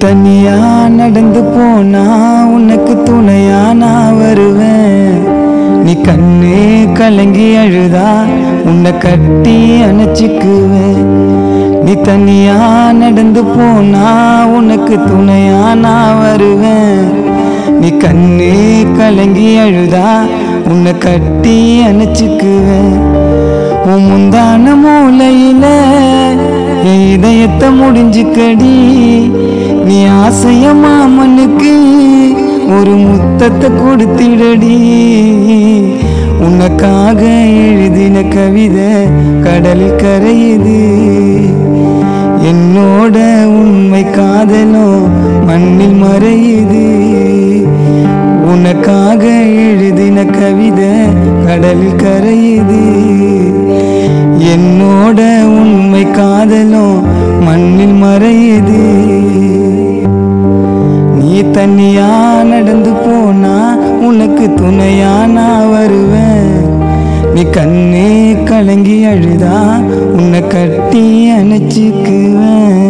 தனியா நடந்து போனா உனக்கு துணையா நான் வருவேன். நீ கண்ணே கலங்கி அழுதா உன்னை கட்டி அணைச்சிக்குவேன். நீ தனியா நடந்து போனா உனக்கு துணையா நான் வருவேன். நீ கண்ணே கலங்கி அழுதா உன்னை கட்டி அணைச்சிக்குவேன். உன் முந்தான மூலையில என் இதயத்தை முடிஞ்சுக்கடி. நீ ஆசைய மாமனுக்கு ஒரு முத்தத்தை கொடுத்திடடி. உனக்காக எழுதின கவிதை கடலில் கரையுது. என்னோட உண்மை காதலோ மண்ணில் மறையுது. உனக்காக எழுதின கவிதை கடலில் கரையுது. என்னோட உண்மை காதலோ மண்ணில் மறையுது. நீ தனியா நடந்து போனா உனக்கு துணையா நான் வருவேன். நீ கண்ணே கலங்கி அழுதா உன்னை கட்டி அணைச்சிக்குவேன்.